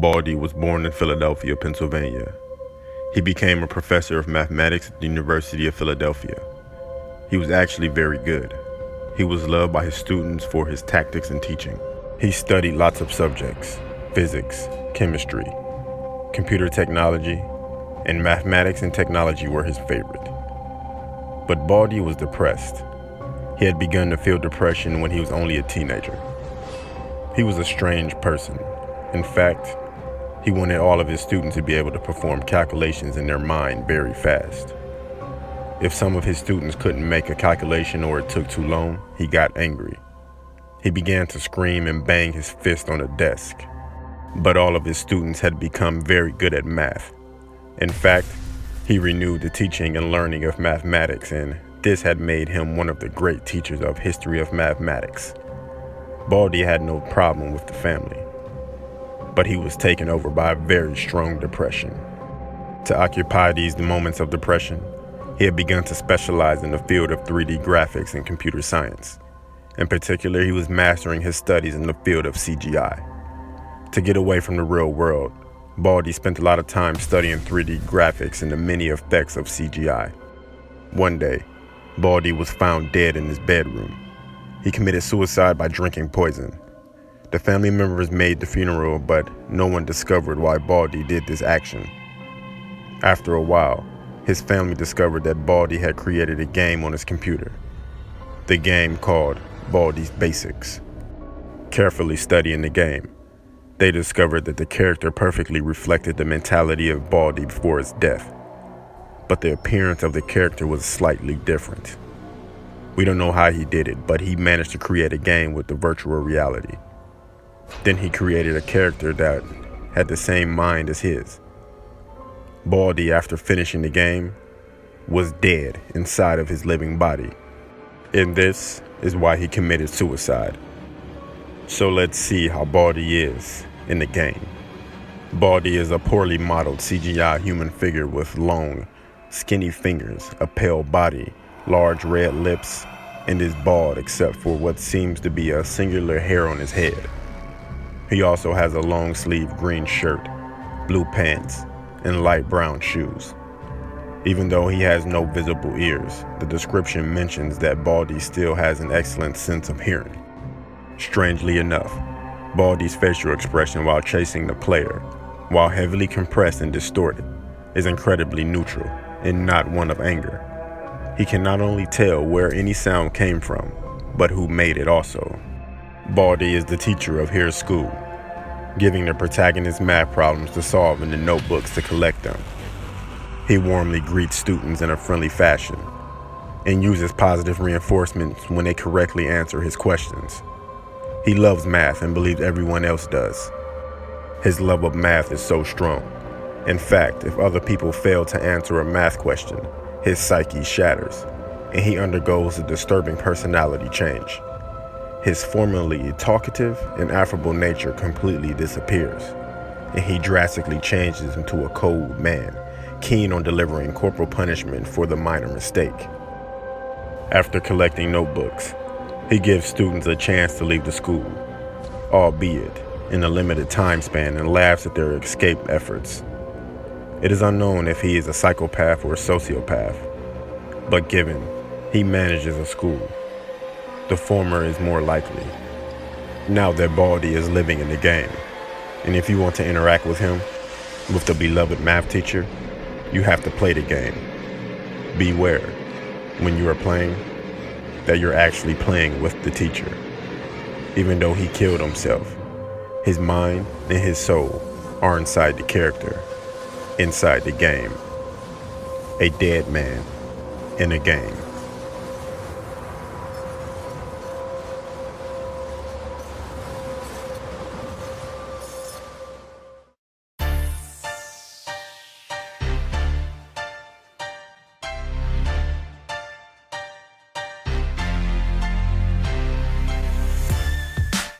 Baldi was born in Philadelphia, Pennsylvania. He became a professor of mathematics at the University of Philadelphia. He was actually very good. He was loved by his students for his tactics and teaching. He studied lots of subjects: physics, chemistry, computer technology, and mathematics and technology were his favorite. But Baldi was depressed. He had begun to feel depression when he was only a teenager. He was a strange person. In fact, he wanted all of his students to be able to perform calculations in their mind very fast. If some of his students couldn't make a calculation or it took too long, he got angry. He began to scream and bang his fist on the desk. But all of his students had become very good at math. In fact, he renewed the teaching and learning of mathematics, and this had made him one of the great teachers of history of mathematics. Baldi had no problem with the family, but he was taken over by a very strong depression. To occupy these moments of depression, he had begun to specialize in the field of 3D graphics and computer science. In particular, he was mastering his studies in the field of CGI. To get away from the real world, Baldi spent a lot of time studying 3D graphics and the many effects of CGI. One day, Baldi was found dead in his bedroom. He committed suicide by drinking poison. The family members made the funeral, but no one discovered why Baldi did this action. After a while, his family discovered that Baldi had created a game on his computer. The game called Baldi's Basics. Carefully studying the game, they discovered that the character perfectly reflected the mentality of Baldi before his death, but the appearance of the character was slightly different. We don't know how he did it, but he managed to create a game with the virtual reality. Then he created a character that had the same mind as his. Baldi, after finishing the game, was dead inside of his living body. And this is why he committed suicide. So let's see how Baldi is in the game. Baldi is a poorly modeled CGI human figure with long, skinny fingers, a pale body, large red lips, and is bald except for what seems to be a singular hair on his head. He also has a long-sleeved green shirt, blue pants, and light brown shoes. Even though he has no visible ears, the description mentions that Baldi still has an excellent sense of hearing. Strangely enough, Baldi's facial expression while chasing the player, while heavily compressed and distorted, is incredibly neutral and not one of anger. He can not only tell where any sound came from, but who made it also. Baldi is the teacher of Here's School, giving the protagonist math problems to solve in the notebooks to collect them. He warmly greets students in a friendly fashion and uses positive reinforcements when they correctly answer his questions. He loves math and believes everyone else does. His love of math is so strong. In fact, if other people fail to answer a math question, his psyche shatters, and he undergoes a disturbing personality change. His formerly talkative and affable nature completely disappears, and he drastically changes into a cold man, keen on delivering corporal punishment for the minor mistake. After collecting notebooks, he gives students a chance to leave the school, albeit in a limited time span, and laughs at their escape efforts. It is unknown if he is a psychopath or a sociopath, but given he manages a school, the former is more likely. Now that Baldi is living in the game, and if you want to interact with him, with the beloved math teacher, you have to play the game. Beware, when you are playing, that you're actually playing with the teacher. Even though he killed himself, his mind and his soul are inside the character, inside the game. A dead man in a game.